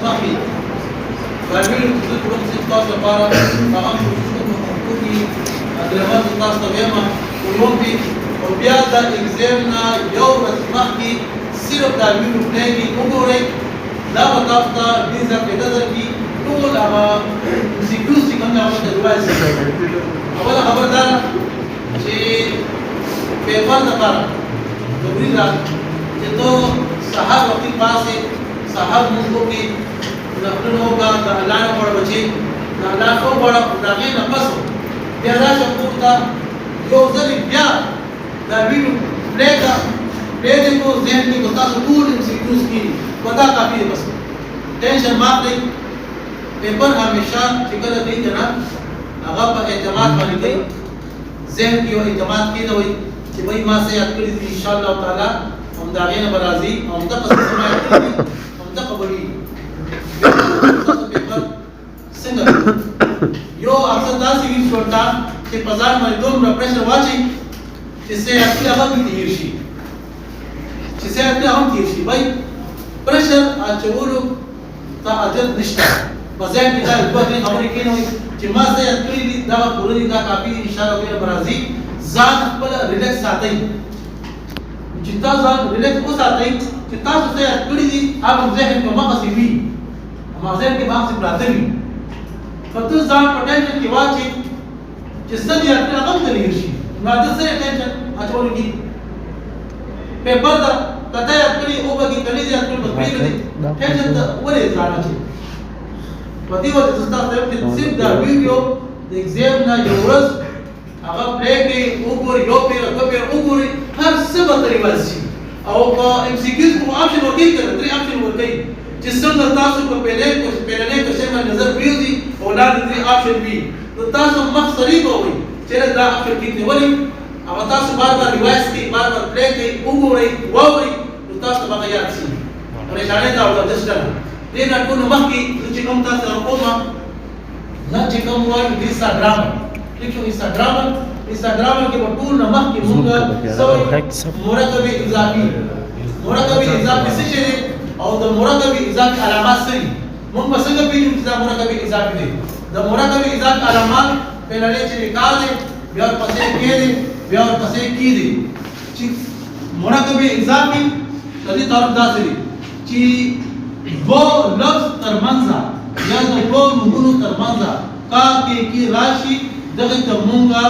مخي فالميل تزيد رقم 16 بارا فهم تشوفوا مخطوطي أدريمات الناس طبيعما ويومبي وبيادا إكزامنا يوم مخي سيرب دالميل بلاقي أموري لا بطافتا بيزا بيدادركي طول أما مسيكوستي كنا عمد الواسي أولا خبر دانا شيء پیپر دپارا دبری رات کہ تو صحاب وقتی پاسے صحاب منگو کی نقلن ہوگا دا اللہ نے بڑا بچے دا اللہ کو بڑا داغی نفس ہو پیدا شکور تا جو ذری بیا دا ویڈیو پلے کا پیدے کو ذہن کی گتا سکول انسیکیوز کی ودا کافی بس ٹینشن مات نہیں پیپر ہمیشہ فکر نہیں جنا اگر پا اعتماد بانی گئی ذہن کی وہ اعتماد کی ہوئی کہ بھائی ماں سے یاد کری تھی انشاءاللہ تعالی ہم داغین برازی ہم تک سمائے تھی ہم تک بڑی پیپر سنگر یو اکثر دا سیگی سوٹا کہ پزار مردون را پریشر واچی جس سے اکلی اگر بھی تیرشی جس سے اکلی ہم تیرشی بھائی پریشر آچولو تا عجد نشتا بزیر کی دا ادبا خبری کین ہوئی کہ ماں سے یاد کری تھی دا پوری دا کافی انشاءاللہ برازی ذات خپل ریلیکس ساتي جتا ذات ریلیکس کو ساتي چې تاسو ته کړی دي هغه ذهن په مقصد وي ما ذهن کې باندې پراته وي کته ځان په ټینشن کې واچي چې څه دي هغه غم نه لري ما د څه ټینشن اچول کی پیپر دا کته کړی او به کړي دي خپل په پیګ دي ټینشن ته ولې ځان اچي پدې وخت تاسو ته صرف دا ویډیو د ایگزام نه یو ورځ هغه پلی کې وګورئ یو پیر وګورئ هر څه به ترې ورسي او په ایم سی کیوز کوم آپشن ورکوي که نه 3 آپشن ورکوي چې څنګه تاسو په پیلنۍ کوشچن باندې نظر پرېږدي او لاندې 3 آپشن وي نو تاسو مخ سړي به وئ چېرې دا آپشن ټیک دی ولې هغه تاسو بار بار ریوایز کوئ بار بار پلی کوئ وګورئ واورئ نو تاسو ته به یاد شي پریشانۍ دا وه جسټ دې نه ټولو مخکې زه چې کوم تاسو سره کوم نه چې کوم وایم د انسټاګرام لیکو انسٹاگرام کے بطول نمک کی مونگا سوئی مرکب اضافی سے چھے اور دا مرکب اضافی علامات سری مونگ بسنگا پیجو چیزا مرکب اضافی دے دا مرکب اضافی علامات پہلے چھے نکال دے بیار پسے کے دے بیار پسے کی دے مرکب اضافی تدی طرف دا سری چی دو لفظ ترمنزا یا دو نگونو ترمنزا کا کی راشی دغه تمونګه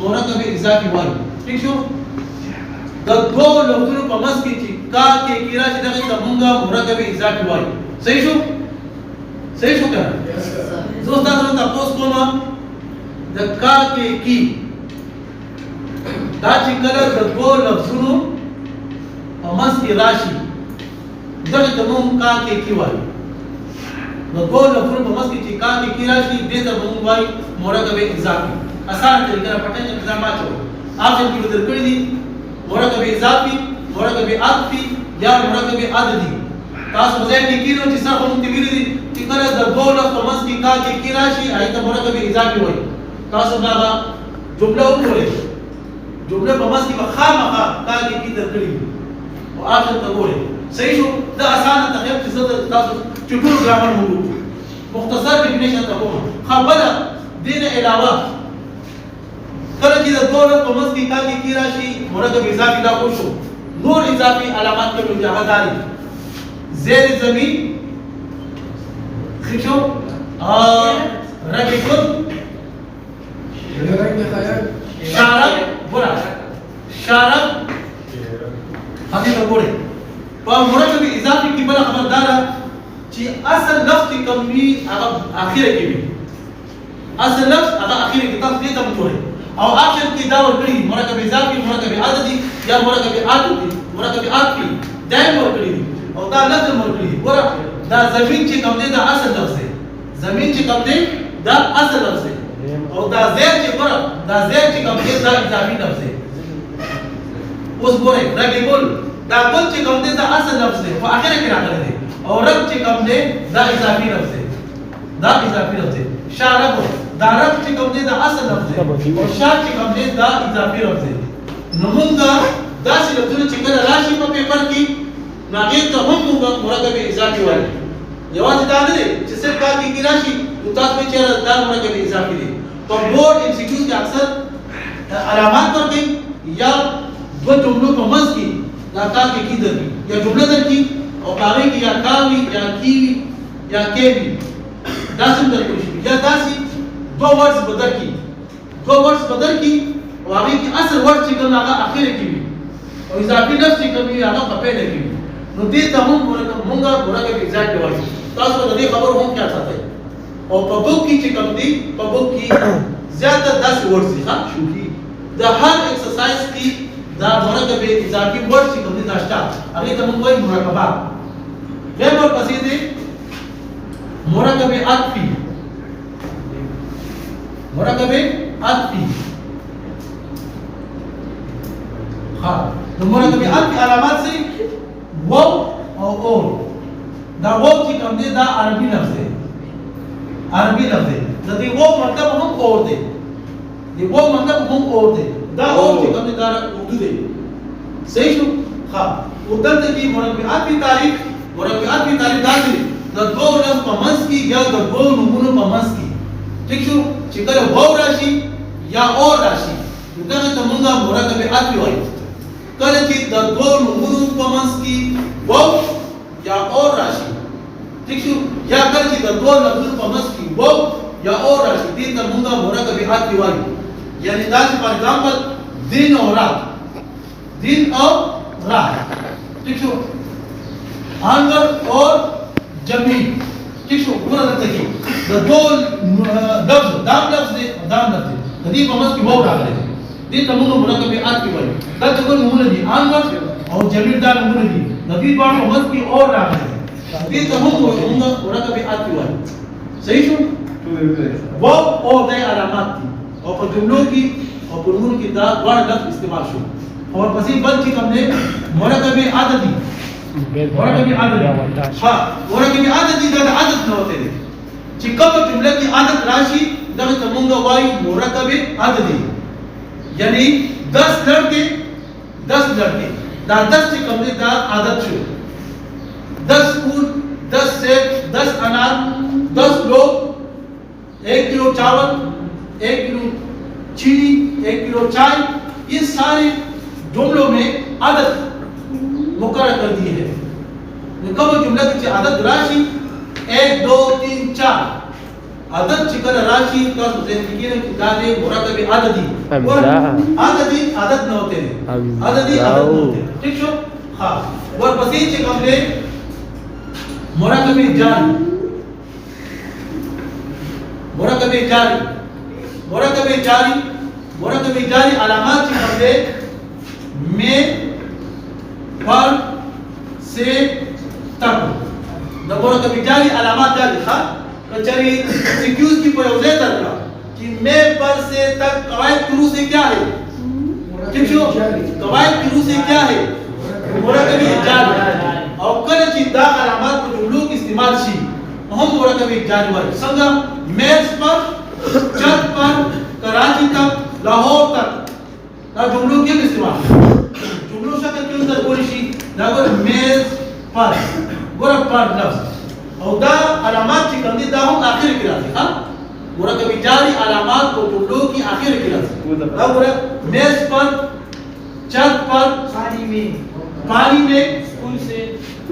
مرکب اضافي وایي ٹھیک شو د دوه لفظونو په منځ کې چې کا کې کیرا چې دغه تمونګه مرکب اضافي وایي صحیح شو کنه زه تاسو ته تاسو کوم د کا کې کی دا چې کله د دوه لفظونو په منځ کې راشي دغه تمونګه کا کې کی وایي نو دوه لفظونو په منځ کې چې کا کې کی راشي دې ته مونږ وایي مرکب اضافی آسان طریقہ پڑھنے کے نظام آچو آپشن کی بدر کری دی مرکب اضافی مرکب عطفی یا مرکب عددی تاس مزید کی کینو چیسا خونو تیویری دی چکر در دو لفظ ومنس کی کا کی راشی آئیتا مرکب اضافی ہوئی تاس بابا جملہ اکھولے جملہ ومنس کی بخام کا کی در کری و آپشن تگولے صحیح شو دا آسان تخیب چیزا تاس چکور گرامر ہو مختصر ڈیفینیشن تکوما خبر دین علاوہ کله چې د دوه لفظ په منځ کې کا کې راشي مرکب اضافي دا خوشو نور اضافي علامات کوي چې هغه داري زیر زمین خشو رقیق شارب برا شارب حقیقت بوڑے په مرکب اضافي کې بل خبردار چې اصل لفظ کوم وی هغه اخیره کې وي اصل لفظ هغه اخیره کې تاسو دې ته مونږ او آپشن کی داور کری مرکب اضافی مرکب عددی یا مرکب عطفی دائم ورکڑی او دا لفظ ورکڑی ورا دا زمین چی کم دے دا اصل لفظ ہے زمین چی کم دے دا اصل لفظ ہے او دا زیر چی ورا دا زیر چی کم دے دا اضافی لفظ ہے اس بورے رگی بول دا گل چی کم دے دا اصل لفظ ہے وہ آخر کرا کر دے اور رب چی کم دے دا اضافی لفظ ہے شارب دا رب چی کم دے دا اصل لفظ ہے اور شار چی کم دے دا اضافی لفظ ہے نمونگا دا سی لفظوں چی کل راشی پا پیپر کی ناغیر تا ہم مونگا مرکب اضافی والی یوازې دا نه دی چې صرف کار کې راشي نو تاسو به چېرې دا مرکب اضافي دی په بورډ ام سی کیوز کې اکثر علامات ورکوي یا دو جملو په منځ کې دا کار کې کیدل یا جمله درکې او هغې کې یا کاوي یا کیوي یا کیوي داسې هم درکول شي یا داسې دو ورډز به درکړي دو ورډز به درکړي او هغې کې اصل ورډ چې کوم هغه اخره کې وي او اضافي لفظ چې کوم وي هغه په پیله کې وي نو دې ته هم مونږ مرکب ایگزیکټ وایو تاسو د دې خبرو هم خیال ساتئ او په بوک کې چې کوم دي په بوک کې زیاته داسې ورډز دي ښه شوخي د هر ایکسرسایز کې دا مرکب اضافي ورډ چې کوم دي دا شته هغې ته مونږ وایو مرکبات بیا ورپسې دی مرکب عطفي مرکب عطفي ها نو مرکب عطفي علامات سي واو او اور دا واو چې کوم دی دا عربي لفظ دی عربي لفظ دی د دې واو مطلب هم اور دی دی واو مطلب هم اور دی دا اور چې کوم دی دا اردو دی صحیح شو ها ودلته کې مرکب عطفي تعریف دا دی د دوه لفظ په منځ کې یا د دوه نومونو په منځ کې ٹھیک شو چې کله واو راشي یا اور راشي نو دغه ته مونږ مرکب عطفي وایو کله چې د دوه نومونو په منځ کې واو یا اور راشي ٹھیک شو یا کله چې د دوه لفظونو په منځ کې واو یا اور راشي دې ته مونږ مرکب عطفي وایو یعنی دا چې فار ایگزامپل دین او رات ٹھیک شو آنگر اور جمیل ٹھیک شو پورا دلته کې د دوه لفظ دام لفظ دی د دې په منځ کې واو راغلی دې ته موږ مرکب عطفي وایو دا څنګه نومونه دي آنگر او جمیل دا نومونه دي د دې دواړو په منځ کې اور راغلی دې ته موږ مرکب عطفي وایو صحیح شو واو او د علامات دي او په جملو کې او په نومونو کې دا دواړه لفظ استعمال شو اور پسې بل چې کوم دی مرکب عددي مرکب عددي ها مرکب عددي دا عدد نه وته دي چې کومه جمله کې عدد راشي دغه ته مونږ وایو مرکب عددي یعنی 10 لڑکے دا 10 چې کوم دي دا عدد شو 10 اونٹ 10 سیب 10 انار 10 لوگ 1 کلو چاول 1 کلو چینی 1 کلو چائے یہ سارے جملوں میں عدد مقرر کر دیے ہیں کم جملہ کی عدد راشی 1 2 3 4 عدد چکر راشی کا زندگی نے کتابے مرکب عددی عددی عدد نہ ہوتے ہیں عددی عدد نہ ہوتے ہیں ٹھیک شو ہاں اور پسید چکم دے مرکب جاری علامات چکم دے میں پر سے تک د مرکب جاری علامات جاری ښه کچری سیکیوز کی په یوځای درکړه چې میں پر سے تک قواعد شروع سے کیا ہے ٹھیک شو قواعد شروع سے کیا ہے مرکب جاری او کله چې دا علامات په جملو کې استعمال شي هم مرکب جاری وایي څنګه میز پر چت پر کراچی تک لاہور تک دا جملو کې استعمال جملو شکل کې اندر ګوري شي دا ګور میز پر ګور پر لفظ او دا علامات چې کوم دي دا هم اخر کې راځي ها مرکب جاری علامات کو جملو کی اخر کې راځي دا ګور میز پر چت پر پانی میں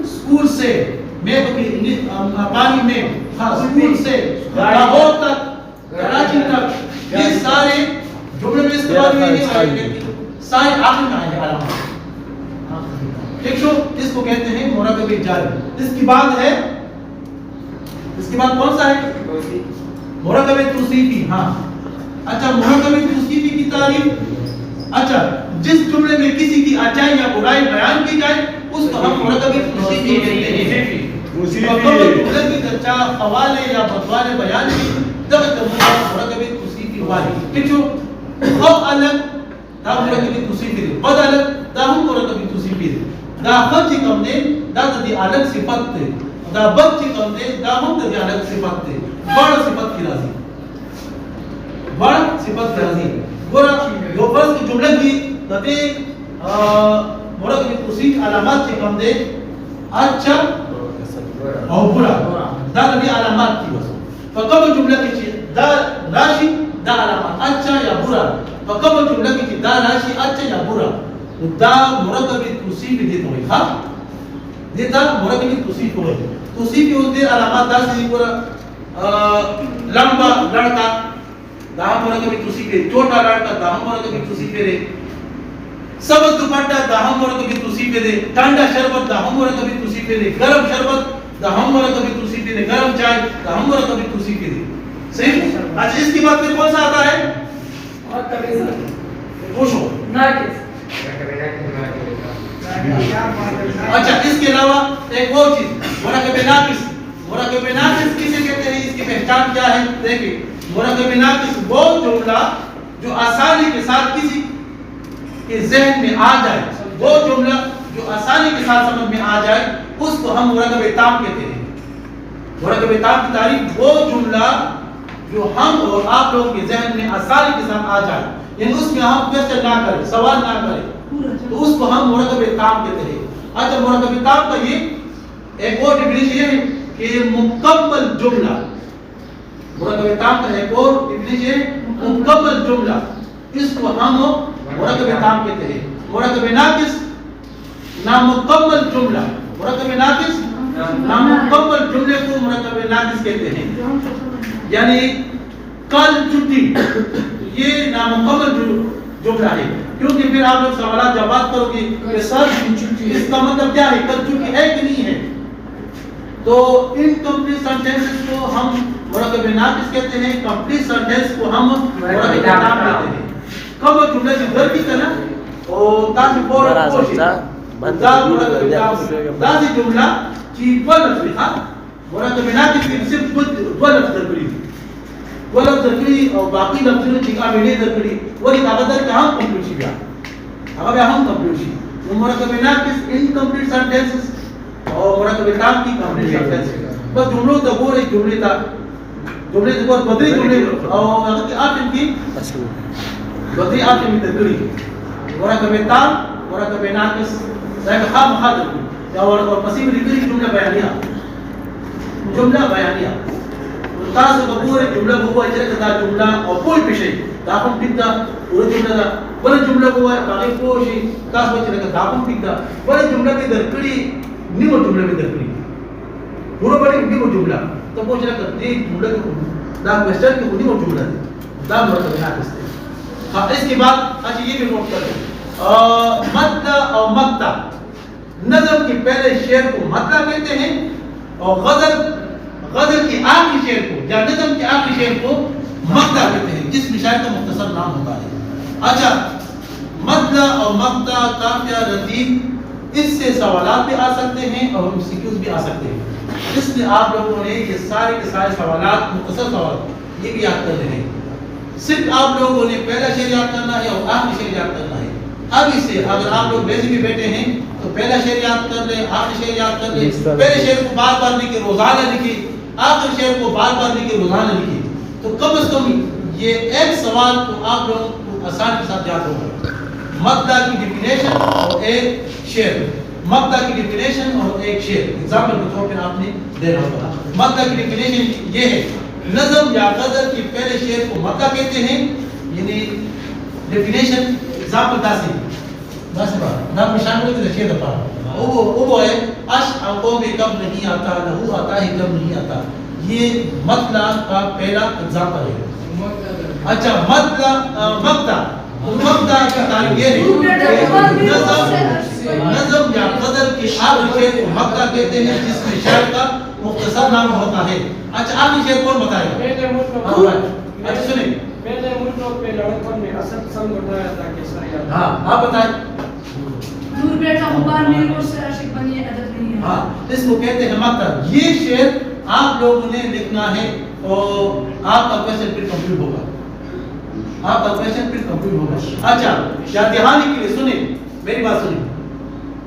اسکول سے میں پانی میں اسکول سے لاہور تک کراچی تک یہ سارے جملے میں استعمال ہوئے ہیں سارے آخر میں آئے ہیں علامات ٹھیک شو اس کو کہتے ہیں مرکب جاری اس کی بات کون سا ہے مرکب توصیفی ہاں اچھا مرکب توصیفی کی تعریف اچھا جس جملے میں کسی کی اچائی یا برائی بیان کی جائے اس کو ہم مرکب توصیفی کہتے ہیں جملے کی چرچا حوالے یا بدوالے بیان کی تب مرکب توصیفی والی ٹھیک شو خب الگ دا مرکب توصیفی دے بد الگ دا ہم مرکب توصیفی دے دا خط چې کوم دی دا د دې الګ صفت دی دا بد چې کوم دی دا هم د دې الګ صفت دی بڑ صفت کی راځي ګوره یو فرض کی جمله کې د دې مرکب توصیف علامات چې کوم دی اچھا او برا دا بھی علامات کی وسو فکم جملہ کی دا راشی دا علامات اچھا یا برا فکم جملہ کی دا راشی اچھا یا برا دا مرکب توصیف دیتا ہوئی ہاں دیتا مرکب توصیف ہوئی توصیف ہوتے علامات دا سے برا لمبا لڑکا دا مرکب توصیف ہے چھوٹا لڑکا دا مرکب توصیف ہے سبز دوپٹہ دا مرکب توصیف ہے ٹھنڈا شربت دا مرکب توصیف ہے گرم شربت دا مرکب توصیف ہے گرم چائے دا مرکب توصیف ہے صحیح اچھا اس کے بعد پھر کون سا آتا ہے پوچھو ناقص اچھا اس کے علاوہ ایک اور چیز مرکب ناقص کسے کہتے ہیں اس کی پہچان کیا ہے دیکھیں مرکب ناقص وہ جملہ جو آسانی کے ساتھ کسی کے ذہن میں آ جائے وہ جملہ جو آسانی کے ساتھ سمجھ میں آ جائے اس کو ہم مرکب تام کہتے ہیں مرکب تام کی تعریف وہ جملہ جو ہم اور آپ لوگوں کے ذہن میں آسانی کے ساتھ آ جائے یعنی اس میں ہم کوشچن نہ کریں سوال نہ کریں تو اس کو ہم مرکب تام کہتے ہیں اچھا مرکب تام کا یہ ایک اور ڈیفینیشن ہے کہ مکمل جملہ مرکب تام کا ایک اور ڈیفینیشن ہے مکمل جملہ اس کو ہم مرکب تام کہتے ہیں مرکب ناقص نامکمل جملہ مرکب ناقص نامکمل جملے کو مرکب ناقص کہتے ہیں یعنی کل چھٹی یہ نامکمل جملہ ہے کیونکہ پھر آپ لوگ سوالات جواب کرو گے کہ سر اس کا مطلب کیا ہے کل چھٹی ہے کہ نہیں ہے تو انکمپلیٹ سینٹینسز کو ہم مرکب ناقص کہتے ہیں کمپلیٹ سینٹینس کو ہم مرکب تام کہتے ہیں کب جملہ کی در کی طرح اور تاکہ فوراً کوشش دا مرکب تام دا سی جملہ کی دو لفظ ہے مرکب ناقص کی صرف دو لفظ درکڑی دو لفظ درکڑی اور باقی لفظوں کی کاملے درکڑی وہی کاغذر کہ ہم کمپلیٹ شی بیا اگر ہم کمپلیٹ شی مرکب ناقص انکمپلیٹ سینٹینسز اور مرکب تام کی کمپلیٹ سینٹینسز بس جملوں تو وہ ایک جملے تھا جملے تو بہت بدری جملے اور اگر کہ آپ ان کی بدری آپ ان کی درکڑی مرکب تام مرکب ناقص ذائقہ خواہ مخواہ درکڑی اور مسیح لکھری جملہ بیانیہ تاسو کو پورے جملہ کو اجرا کدا جملہ اور کوئی پیشے داپم پھدا پورے جملہ دا بڑے جملہ کو باقی کوشی تاسو اجرا کدا داپم پھدا بڑے جملہ کی درکڑی نیو جملہ میں درکڑی پورا بڑے نیو جملہ تو وہ اجرا کدا جملہ کو دا کوسچن کو نیو جملہ دا مرکب ناقص ہے ہاں اس کے بعد اچھا یہ بھی نوٹ کر لیں مد اور مقطع نظم کے پہلے شعر کو مطلع کہتے ہیں اور غزل کی آخری شعر کو یا نظم کے آخری شعر کو مقطع کہتے ہیں جس میں شاعر کا مختصر نام ہوتا ہے اچھا مطلع اور مقطع قافیہ ردیف اس سے سوالات بھی آ سکتے ہیں اور MCQs بھی آ سکتے ہیں اس میں آپ لوگوں نے یہ سارے کے سارے سوالات مختصر سوالات یہ بھی یاد کر رہے ہیں صرف آپ لوگوں نے پہلا شعر یاد کرنا ہے اور آخری شعر یاد کرنا ہے اب اسے اگر آپ لوگ ویسے بھی بیٹھے ہیں تو پہلا شعر یاد کر لیں آخری شعر یاد کر لیں پہلے شعر کو بار بار لکھیں روزانہ لکھیں آخری شعر کو بار بار لکھیں روزانہ لکھیں تو کم از کم یہ ایک سوال تو آپ لوگوں کو آسان کے ساتھ یاد ہوگا مقطع کی ڈیفینیشن اور ایک شعر مقطع کی ڈیفینیشن اور ایک شعر ایگزامپل کے طور پر آپ نے دینا ہوگا مقطع کی ڈیفینیشن یہ ہے نظم یا غزل کی پہلے شعر کو مقطع کہتے ہیں یعنی ڈیفینیشن ایگزامپل داسی بار نام نشان کو دیکھیے دفعہ وہ ہے اش آنکھوں میں کب نہیں آتا لہو آتا ہی کب نہیں آتا یہ مطلع کا پہلا ایگزامپل ہے اچھا مقطع کا تعریف یہ ہے نظم یا غزل کی آخری شعر کو مقطع کہتے ہیں جس میں شاعر کا مختصر نام ہوتا ہے اچھا آخری شعر کون بتائے گا اچھا سنیں پہلے ملکوں پہ لڑکوں میں اصل سنگ اٹھایا تھا کیسا ہاں آپ بتائیں دور بیٹھا غبار میرے کو سے عاشق بنی عدد نہیں ہے ہاں اس کو کہتے ہیں مقطع یہ شعر آپ لوگوں نے لکھنا ہے اور آپ کا کویشچن پھر کمپلیٹ ہوگا اچھا یا دہانی کے لیے سنیں میری بات سنیں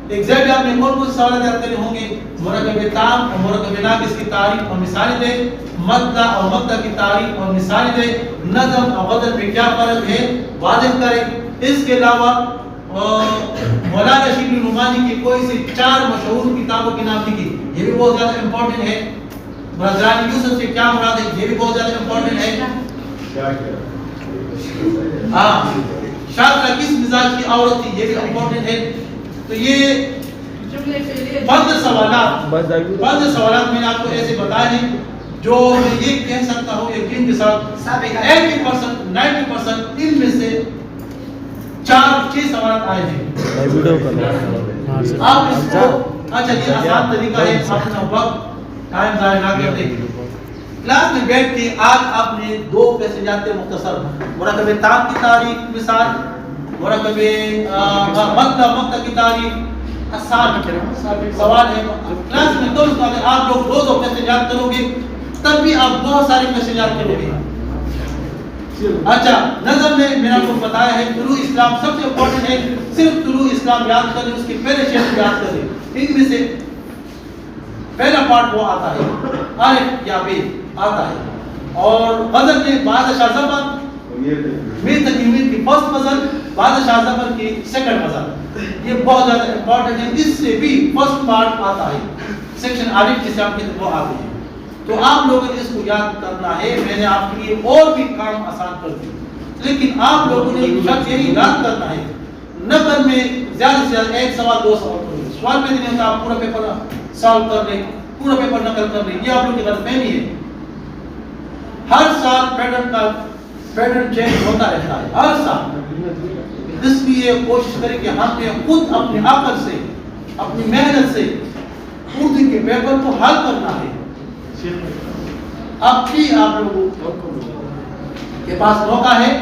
ایگزیکٹلی آپ نے کون کون سوالات یاد کرنے ہوں گے مرکب تام اور مرکب ناقص کی تعریف اور مثالیں دیں مقطع اور مقطع کی تعریف اور مثالیں دیں نظم اور غزل میں کیا فرق ہے واضح کریں اس کے علاوہ مولانا شبلی نعمانی کی کوئی سی 4 مشہور کتابوں کے نام لکھی یہ بھی بہت زیادہ امپورٹنٹ ہے برادران یوسف سے کیا مراد ہے یہ بھی بہت زیادہ امپورٹنٹ ہے. ہاں شاطرہ کس مزاج کی عورت تھی یہ بھی امپورٹنٹ ہے. تو یہ جملے فعلیہ 15 سوالات میں نے آپ کو ایسے بتائے ہیں جو میں یہ کہہ سکتا ہوں یقین کے ساتھ 80% 90% ان میں سے 4-6 سوالات آئے ہیں. آپ اس کو اچھا یہ آسان طریقہ ہے اپنا وقت ٹائم ضائع نہ کرتے. کلاس میں بیٹھ کے آج آپ نے 2 پیسجات مختصر مرکب تام کی تاریخ مثال مرکب مکہ کی تاریخ آسان سوال ہے. کلاس میں 2 اگر آپ لوگ 2 پیسجات کرو گے تب بھی آپ بہت سارے پیسجات کرو گے. اچھا نظر میں میں نے آپ کو بتایا ہے طلوع اسلام سب سے امپورٹنٹ ہے. صرف طلوع اسلام یاد کر لیں اس کے پہلے شعر یاد کر لیں. ان میں سے پہلا پارٹ وہ آتا ہے الف یا بے آتا ہے. اور غزل میں بادشاہ ظفر میر تقی امید کی فرسٹ غزل بادشاہ ظفر کی سیکنڈ غزل یہ بہت زیادہ امپورٹنٹ ہے. اس سے بھی فرسٹ پارٹ آتا ہے سیکشن الف جسے آپ کہتے ہیں وہ آتے ہیں. تو آپ لوگوں نے اس کو یاد کرنا ہے. میں نے آپ کے لیے اور بھی کام آسان کر دی لیکن آپ لوگوں نے شرط یہی یاد کرنا ہے نقل میں زیادہ سے زیادہ 1 سوال 2 سوال کریں. سوال میں نہیں ہوتا آپ پورا پیپر سالو کر لیں پورا پیپر نقل کر لیں. یہ آپ لوگوں کی غلط فہمی ہے. ہر سال پیٹرن چینج ہوتا رہتا ہے ہر سال. اس لیے کوشش کریں کہ ہم نے خود اپنے عقل سے اپنی محنت سے اردو کے پیپر کو حل کرنا ہے. اب بھی آپ لوگوں کے پاس موقع ہے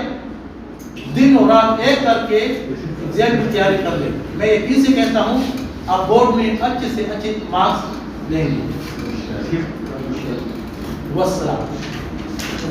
دن اور رات ایک کر کے ایگزام کی تیاری کر لیں. میں یقین سے کہتا ہوں آپ بورڈ میں اچھے سے اچھے مارکس لیں گے. والسلام.